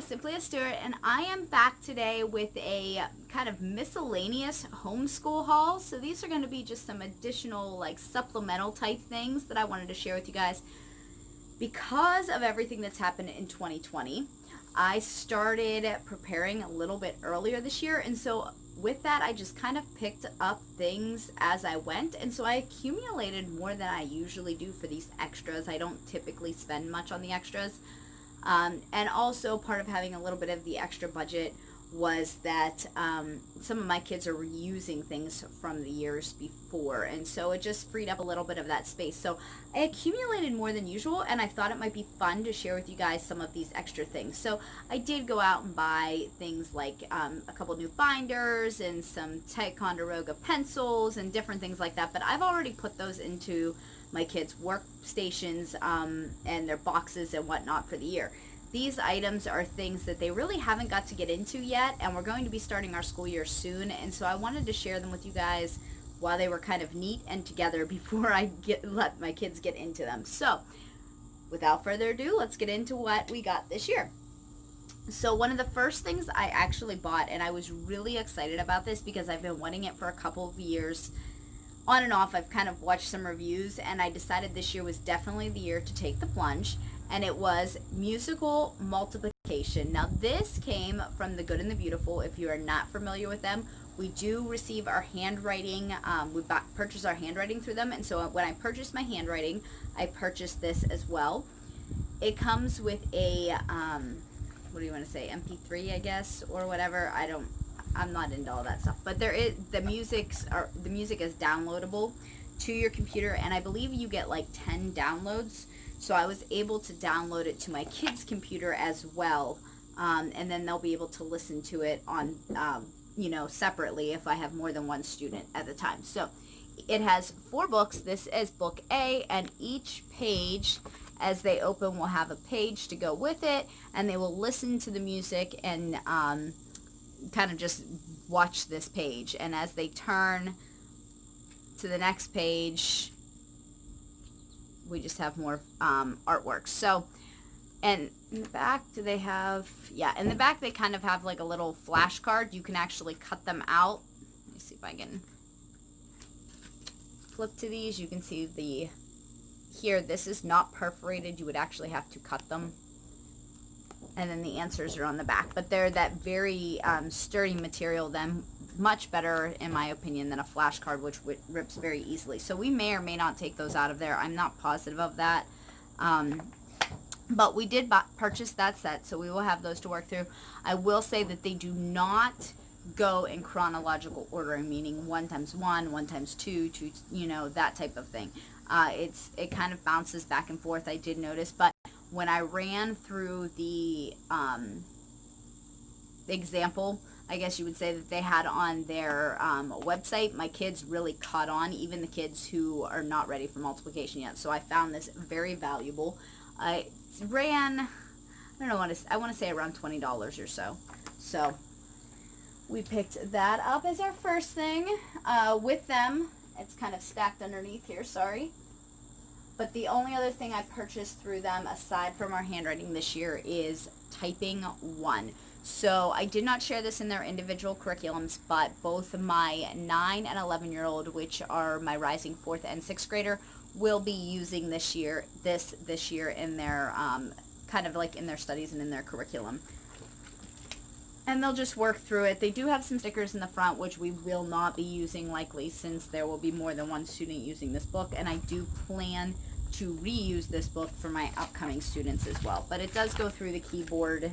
Simply a Stewart, and I am back today with a kind of miscellaneous homeschool haul. So these are going to be just some additional like supplemental type things that I wanted to share with you guys. Because of everything that's happened in 2020, I started preparing a little bit earlier this year, and so with that I just kind of picked up things as I went, and so I accumulated more than I usually do for these extras. I don't typically spend much on the extras. And also part of having a little bit of the extra budget was that some of my kids are reusing things from the years before, and so it just freed up a little bit of that space. So I accumulated more than usual, and I thought it might be fun to share with you guys some of these extra things. So I did go out and buy things like a couple new binders and some Ticonderoga pencils and different things like that, but I've already put those into my kids' workstations and their boxes and whatnot for the year. These items are things that they really haven't got to get into yet, and we're going to be starting our school year soon, and so I wanted to share them with you guys while they were kind of neat and together before I let my kids get into them. So without further ado, let's get into what we got this year. So one of the first things I actually bought, and I was really excited about this because I've been wanting it for a couple of years on and off. I've kind of watched some reviews, and I decided this year was definitely the year to take the plunge, and it was musical multiplication. Now this came from The Good and the Beautiful. If you are not familiar with them, we do receive our handwriting, purchase our handwriting through them, and so when I purchased my handwriting, I purchased this as well. It comes with a what do you want to say, MP3 I guess, or whatever. I'm not into all that stuff, but the music is downloadable to your computer, and I believe you get like 10 downloads. So I was able to download it to my kids' computer as well, and then they'll be able to listen to it on separately if I have more than one student at a time. So it has 4 books. This is book A, and each page as they open will have a page to go with it, and they will listen to the music and kind of just watch this page, and as they turn to the next page we just have more artwork. So, and in the back do they have, yeah, in the back they kind of have like a little flashcard. You can actually cut them out. Let me see if I can flip to these. You can see here this is not perforated. You would actually have to cut them, and then the answers are on the back, but they're that very sturdy material, then much better in my opinion than a flashcard, which rips very easily. So we may or may not take those out of there. I'm not positive of that, but we did purchase that set, so we will have those to work through. I will say that they do not go in chronological ordering, meaning 1 times 1, 1 times 2, 2, that type of thing. It kind of bounces back and forth, I did notice, but when I ran through the example, I guess you would say, that they had on their website, my kids really caught on, even the kids who are not ready for multiplication yet. So I found this very valuable. I ran, I want to say around $20 or so. So we picked that up as our first thing. With them, it's kind of stacked underneath here, sorry. But the only other thing I purchased through them aside from our handwriting this year is Typing 1. So I did not share this in their individual curriculums, but both my 9 and 11-year-old, which are my rising 4th and 6th grader, will be using this year in their kind of like in their studies and in their curriculum. And they'll just work through it. They do have some stickers in the front, which we will not be using likely, since there will be more than one student using this book, and I do plan to reuse this book for my upcoming students as well. But it does go through the keyboard,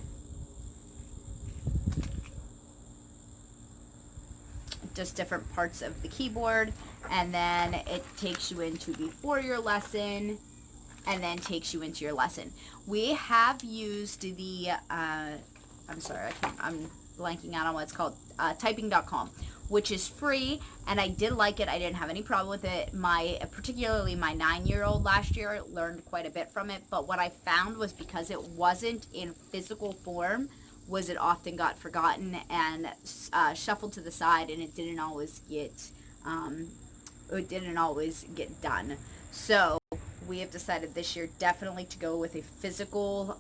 just different parts of the keyboard, and then it takes you into before your lesson and then takes you into your lesson. We have used the I'm sorry, I'm blanking out on what it's called, typing.com, which is free, and I did like it. I didn't have any problem with it. Particularly my 9-year-old last year learned quite a bit from it, but what I found was, because it wasn't in physical form, was it often got forgotten and shuffled to the side, and it didn't always get done. So we have decided this year definitely to go with a physical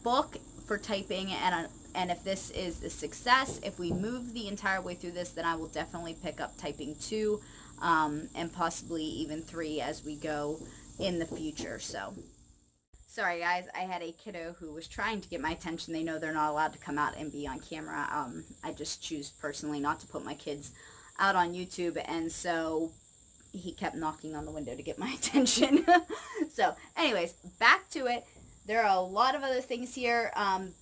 book for typing, and if this is a success, if we move the entire way through this, then I will definitely pick up typing 2, and possibly even 3 as we go in the future. So sorry guys, I had a kiddo who was trying to get my attention. They know they're not allowed to come out and be on camera. I just choose personally not to put my kids out on YouTube, and so he kept knocking on the window to get my attention. So anyways, back to it. There are a lot of other things here.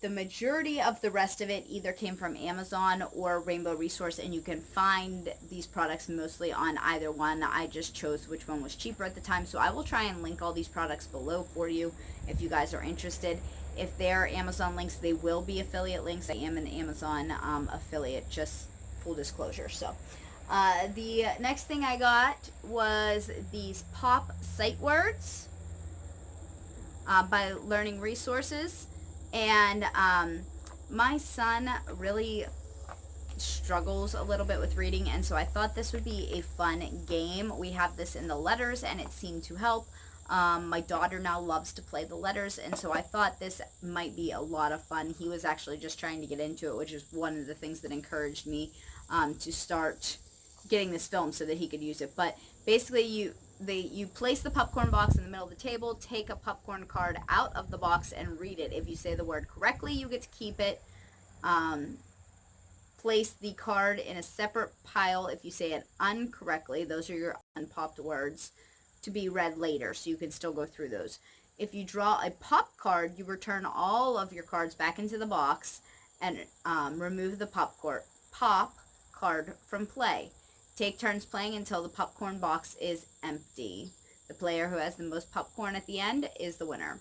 The majority of the rest of it either came from Amazon or Rainbow Resource, and you can find these products mostly on either one. I just chose which one was cheaper at the time, so I will try and link all these products below for you if you guys are interested. If they're Amazon links, they will be affiliate links. I am an Amazon affiliate, just full disclosure. So the next thing I got was these pop sight words by Learning Resources, and my son really struggles a little bit with reading, and so I thought this would be a fun game. We have this in the letters, and it seemed to help. My daughter now loves to play the letters, and so I thought this might be a lot of fun. He was actually just trying to get into it, which is one of the things that encouraged me to start getting this film so that he could use it. But basically, you place the popcorn box in the middle of the table, take a popcorn card out of the box and read it. If you say the word correctly, you get to keep it. Place the card in a separate pile if you say it incorrectly. Those are your unpopped words to be read later, so you can still go through those. If you draw a pop card, you return all of your cards back into the box and remove the pop card from play. Take turns playing until the popcorn box is empty. The player who has the most popcorn at the end is the winner.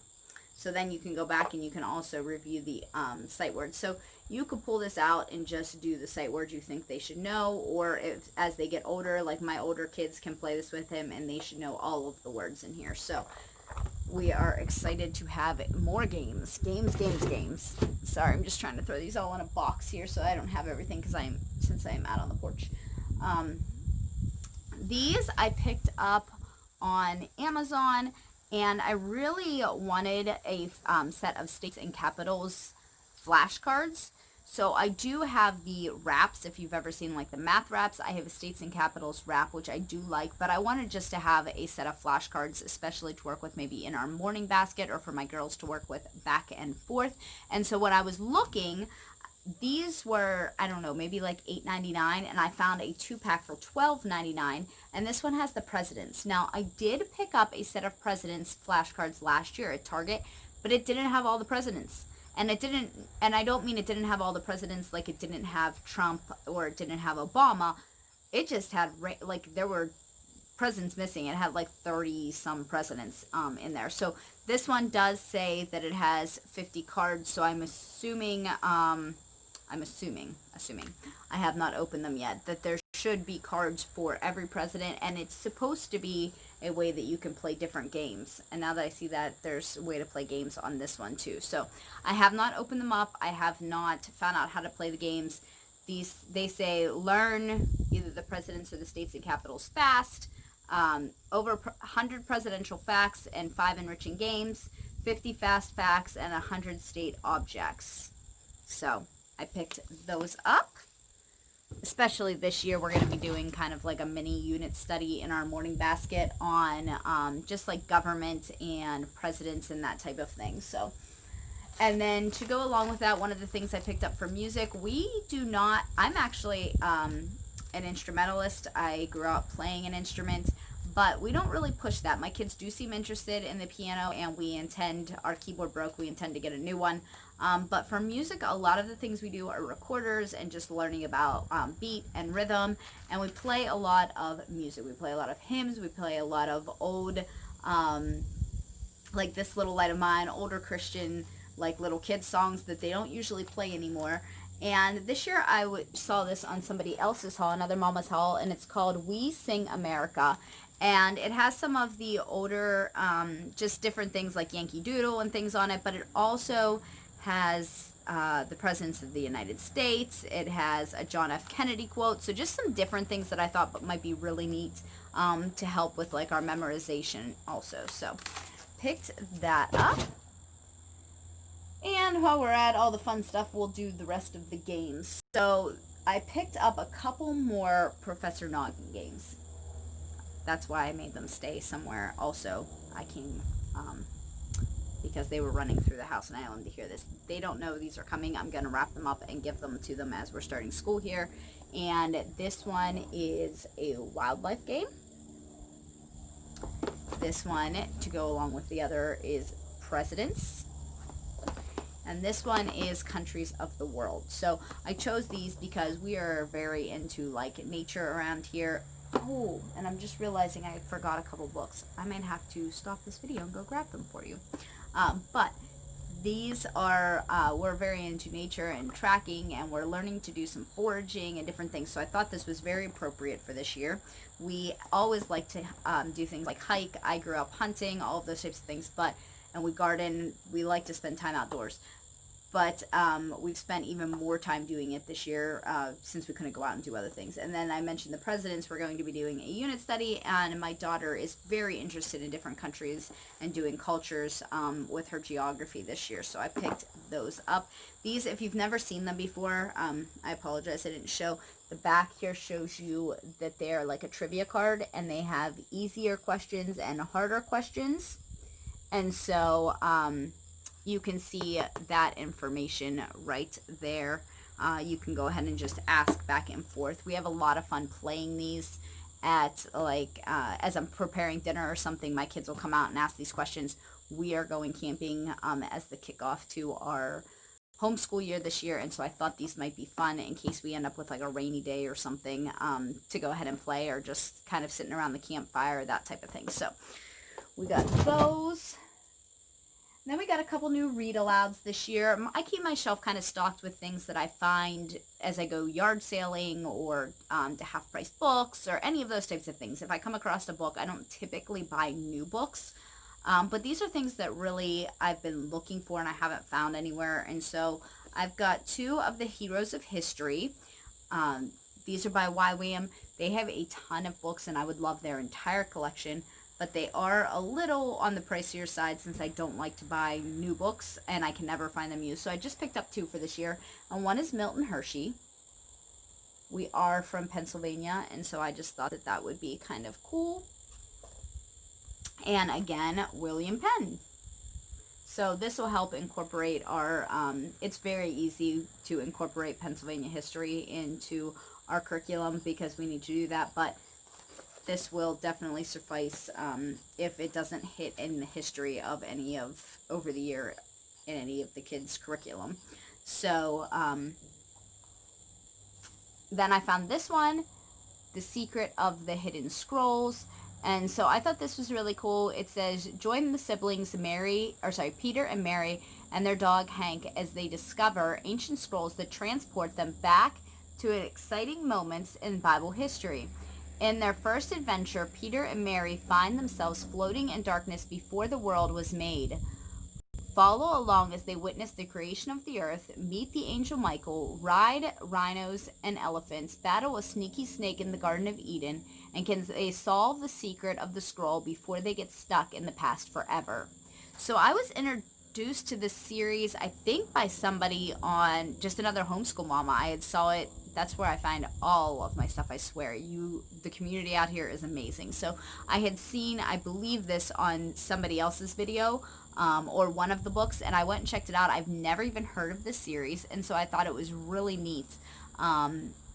So then you can go back and you can also review the sight words. So you could pull this out and just do the sight words you think they should know, or if as they get older, like my older kids can play this with him and they should know all of the words in here. So we are excited to have more games. Games. Sorry, I'm just trying to throw these all in a box here so I don't have everything since I am out on the porch. These I picked up on Amazon, and I really wanted a set of states and capitals flashcards. So I do have the wraps. If you've ever seen like the math wraps, I have a states and capitals wrap, which I do like, but I wanted just to have a set of flashcards, especially to work with maybe in our morning basket or for my girls to work with back and forth. And so when I was looking, these were, I don't know, maybe like $8.99, and I found a 2-pack for $12.99, and this one has the presidents. Now, I did pick up a set of presidents flashcards last year at Target, but it didn't have all the presidents. And it didn't, and I don't mean it didn't have all the presidents like it didn't have Trump or it didn't have Obama. It just had, like, there were presidents missing. It had like 30 some presidents in there. So this one does say that it has 50 cards, so I'm assuming, I have not opened them yet, that there should be cards for every president, and it's supposed to be a way that you can play different games. And now that I see that, there's a way to play games on this one too. So I have not opened them up. I have not found out how to play the games. They say learn either the presidents or the states and capitals fast, over 100 presidential facts and 5 enriching games, 50 fast facts, and 100 state objects. So I picked those up. Especially this year, we're going to be doing kind of like a mini unit study in our morning basket on just like government and presidents and that type of thing. So, and then to go along with that, one of the things I picked up for music, I'm actually an instrumentalist. I grew up playing an instrument, but we don't really push that. My kids do seem interested in the piano, and our keyboard broke, we intend to get a new one. But for music, a lot of the things we do are recorders and just learning about beat and rhythm, and we play a lot of music. We play a lot of hymns, we play a lot of old, like This Little Light of Mine, older Christian, like little kids songs that they don't usually play anymore. And this year I saw this on somebody else's haul, another mama's haul, and it's called We Sing America. And it has some of the older, just different things like Yankee Doodle and things on it, but it also has the Presidents of the United States. It has a John F. Kennedy quote. So just some different things that I thought might be really neat to help with like our memorization also. So picked that up. And while we're at all the fun stuff, we'll do the rest of the games. So I picked up a couple more Professor Noggin games. That's why I made them stay somewhere. Also, I came because they were running through the house and I want them to hear this. They don't know these are coming. I'm going to wrap them up and give them to them as we're starting school here. And this one is a wildlife game. This one, to go along with the other, is presidents. And this one is countries of the world. So I chose these because we are very into like nature around here. Oh, and I'm just realizing I forgot a couple books. I might have to stop this video and go grab them for you. But these are, we're very into nature and tracking, and we're learning to do some foraging and different things. So I thought this was very appropriate for this year. We always like to do things like hike. I grew up hunting, all of those types of things, and we garden. We like to spend time outdoors. But we've spent even more time doing it this year since we couldn't go out and do other things. And then I mentioned the presidents. We're going to be doing a unit study, and my daughter is very interested in different countries and doing cultures with her geography this year. So I picked those up. These, if you've never seen them before, I apologize I didn't show. The back here shows you that they're like a trivia card, and they have easier questions and harder questions. And so you can see that information right there. You can go ahead and just ask back and forth. We have a lot of fun playing these at like as I'm preparing dinner or something. My kids will come out and ask these questions. We are going camping as the kickoff to our homeschool year this year, and so I thought these might be fun in case we end up with like a rainy day or something to go ahead and play, or just kind of sitting around the campfire, that type of thing. So we got those. Then we got a couple new read alouds this year. I keep my shelf kind of stocked with things that I find as I go yard sailing, or to half price books, or any of those types of things. If I come across a book, I don't typically buy new books. But these are things that really I've been looking for and I haven't found anywhere. And so I've got two of the Heroes of History. These are by YWAM. They have a ton of books, and I would love their entire collection. But they are a little on the pricier side since I don't like to buy new books and I can never find them used. So I just picked up two for this year. And one is Milton Hershey. We are from Pennsylvania, and so I just thought that that would be kind of cool. And again, William Penn. So this will help incorporate our, it's very easy to incorporate Pennsylvania history into our curriculum because we need to do that. But this will definitely suffice if it doesn't hit in the history of any of, over the year, in any of the kids' curriculum. So then I found this one, The Secret of the Hidden Scrolls. And so I thought this was really cool. It says, join the siblings Peter and Mary and their dog Hank as they discover ancient scrolls that transport them back to exciting moments in Bible history. In their first adventure, Peter and Mary find themselves floating in darkness before the world was made. Follow along as they witness the creation of the earth, meet the angel Michael, ride rhinos and elephants, battle a sneaky snake in the Garden of Eden, and can they solve the secret of the scroll before they get stuck in the past forever. So I was introduced to this series, I think, by somebody on just another homeschool mama. I had saw it. That's where I find all of my stuff, I swear. The community out here is amazing. So I had seen, I believe, this on somebody else's video, or one of the books, and I went and checked it out. I've never even heard of this series, and so I thought it was really neat.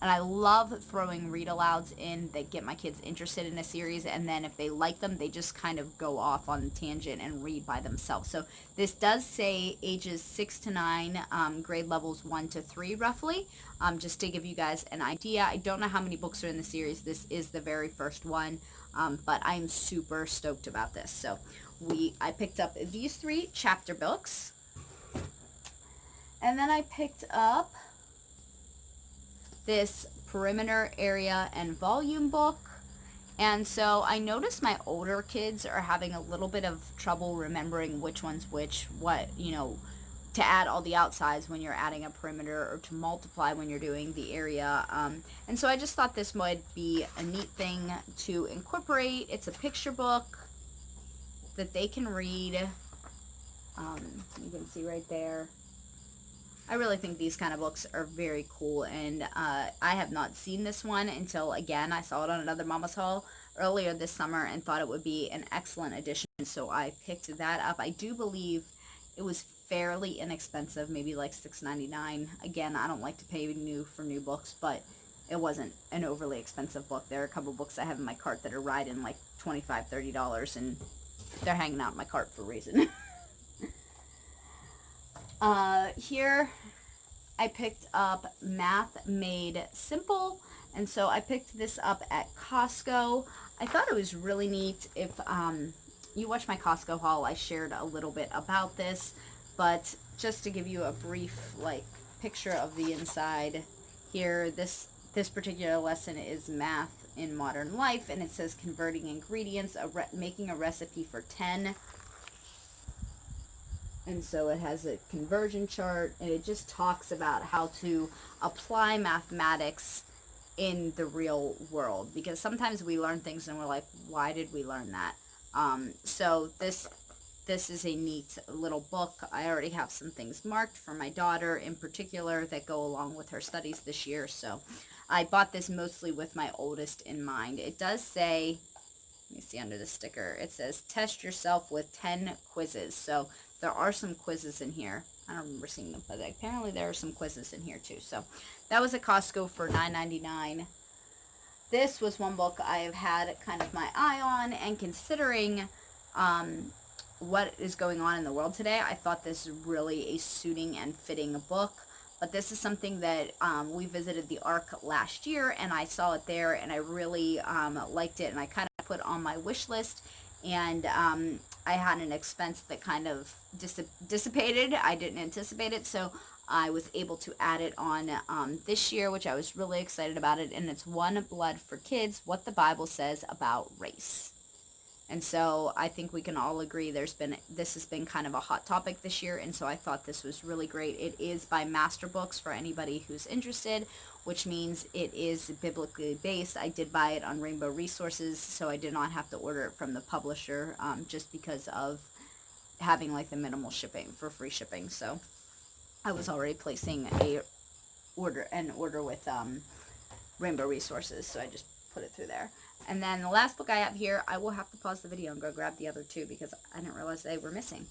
And I love throwing read-alouds in that get my kids interested in a series, and then if they like them, they just kind of go off on tangent and read by themselves. So this does say ages 6 to 9, grade levels 1 to 3 roughly, just to give you guys an idea. I don't know how many books are in the series. This is the very first one, but I'm super stoked about this. So I picked up these 3 chapter books, and then I picked up this perimeter area and volume book. And so I noticed my older kids are having a little bit of trouble remembering which one's which, to add all the outsides when you're adding a perimeter, or to multiply when you're doing the area. And so I just thought this might be a neat thing to incorporate. It's a picture book that they can read. You can see right there. I really think these kind of books are very cool, and I have not seen this one until, again, I saw it on another Mama's Haul earlier this summer and thought it would be an excellent addition, so I picked that up. I do believe it was fairly inexpensive, maybe like $6.99. Again, I don't like to pay new for new books, but it wasn't an overly expensive book. There are a couple books I have in my cart that are riding like $25, $30, and they're hanging out in my cart for a reason. Here I picked up Math Made Simple, and so I picked this up at Costco. I thought it was really neat. If you watch my Costco haul, I shared a little bit about this, but just to give you a brief like picture of the inside here, this particular lesson is Math in Modern Life, and it says converting ingredients, making a recipe for 10. And so it has a conversion chart, and it just talks about how to apply mathematics in the real world, because sometimes we learn things and we're like, why did we learn that? So this is a neat little book. I already have some things marked for my daughter in particular that go along with her studies this year, so I bought this mostly with my oldest in mind. It does say, let me see under the sticker, it says test yourself with 10 quizzes. So there are some quizzes in here. I don't remember seeing them, but apparently there are some quizzes in here too. So that was at Costco for $9.99. This was one book I have had kind of my eye on, and considering what is going on in the world today, I thought this is really a suiting and fitting book. But this is something that we visited the Ark last year, and I saw it there, and I really liked it, and I kind of put on my wish list, and I had an expense that kind of dissipated. I didn't anticipate it, so I was able to add it on this year, which I was really excited about it, and it's One Blood for Kids, What the Bible Says About Race. And so I think we can all agree this has been kind of a hot topic this year, and so I thought this was really great. It is by Master Books for anybody who's interested, which means it is biblically based. I did buy it on Rainbow Resources, so I did not have to order it from the publisher, just because of having like the minimal shipping for free shipping. So I was already placing an order with Rainbow Resources, so I just put it through there. And then the last book I have here, I will have to pause the video and go grab the other two because I didn't realize they were missing.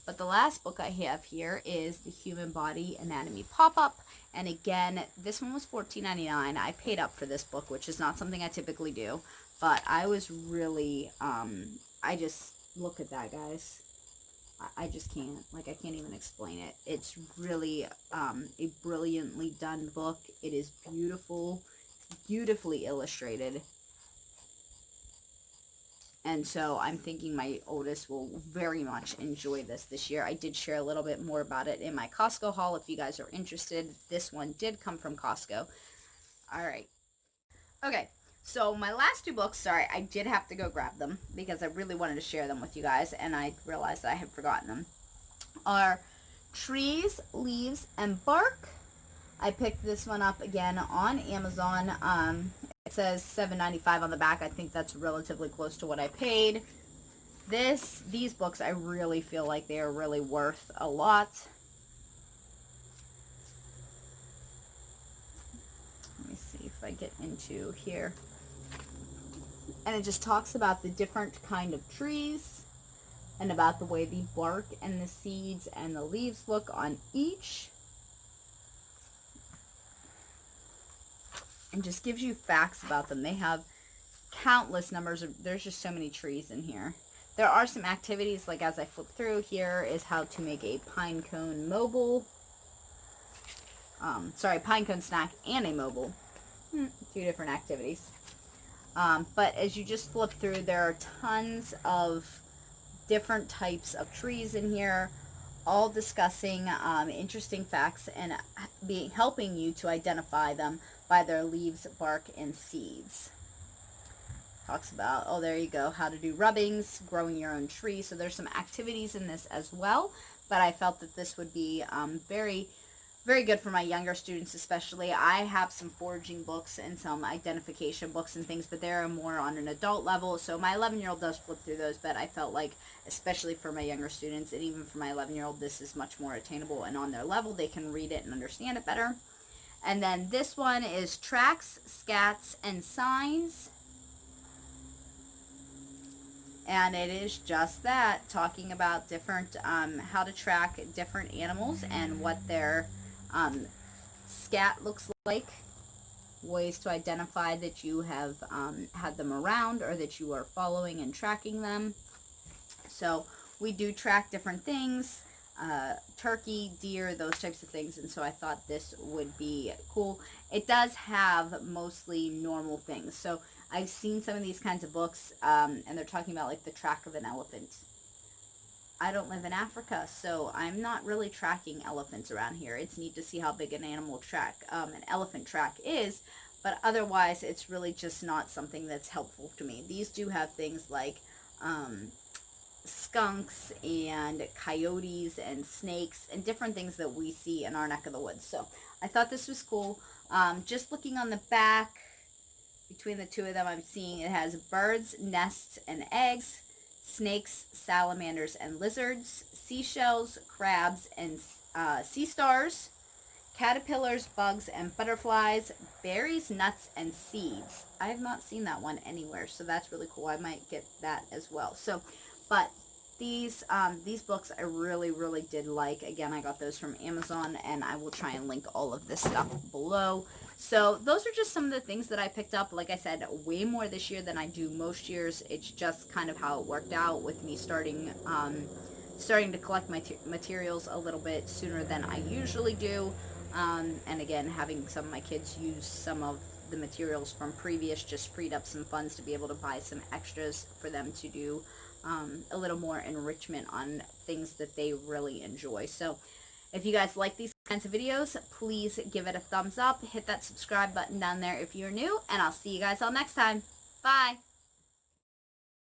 But the last book I have here is The Human Body Anatomy Pop-Up. And again, this one was $14.99. I paid up for this book, which is not something I typically do. But I was really, I just, look at that, guys. I just can't, like, I can't even explain it. It's really a brilliantly done book. It is beautiful, beautifully illustrated. And so I'm thinking my oldest will very much enjoy this year. I did share a little bit more about it in my Costco haul if you guys are interested. This one did come from Costco. All right. Okay, so my last two books, sorry, I did have to go grab them because I really wanted to share them with you guys, and I realized I had forgotten them, are Trees, Leaves, and Bark. I picked this one up again on Amazon. It says $7.95 on the back. I think that's relatively close to what I paid. These books, I really feel like they are really worth a lot. Let me see if I get into here. And it just talks about the different kind of trees and about the way the bark and the seeds and the leaves look on each. And just gives you facts about them. They have countless numbers of, there's just so many trees in here. There are some activities, like as I flip through, here is how to make a pine cone mobile. Pine cone snack and a mobile. Two different activities. But as you just flip through, there are tons of different types of trees in here, all discussing interesting facts and helping you to identify them by their leaves, bark, and seeds. Talks about, oh, there you go, how to do rubbings, growing your own tree. So there's some activities in this as well, but I felt that this would be very, very good for my younger students especially. I have some foraging books and some identification books and things, but they're more on an adult level. So my 11-year-old does flip through those, but I felt like, especially for my younger students, and even for my 11-year-old, this is much more attainable and on their level. They can read it and understand it better. And then this one is Tracks, Scats, and Signs. And it is just that, talking about different, how to track different animals and what their scat looks like, ways to identify that you have had them around or that you are following and tracking them. So we do track different things, turkey, deer, those types of things, and so I thought this would be cool. It does have mostly normal things, so I've seen some of these kinds of books, and they're talking about like the track of an elephant. I don't live in Africa, so I'm not really tracking elephants around here. It's neat to see how big an an elephant track is, but otherwise it's really just not something that's helpful to me. These do have things like skunks and coyotes and snakes and different things that we see in our neck of the woods. So I thought this was cool. Just looking on the back, between the two of them, I'm seeing it has birds, nests, and eggs, snakes, salamanders, and lizards, seashells, crabs, and sea stars, caterpillars, bugs, and butterflies, berries, nuts, and seeds. I have not seen that one anywhere, so that's really cool. I might get that as well. So, but these books I really, really did like. Again, I got those from Amazon, and I will try and link all of this stuff below. So those are just some of the things that I picked up. Like I said, way more this year than I do most years. It's just kind of how it worked out with me starting to collect my materials a little bit sooner than I usually do. And again, having some of my kids use some of the materials from previous just freed up some funds to be able to buy some extras for them to do a little more enrichment on things that they really enjoy. So if you guys like these kinds of videos, please give it a thumbs up. Hit that subscribe button down there if you're new, and I'll see you guys all next time. Bye!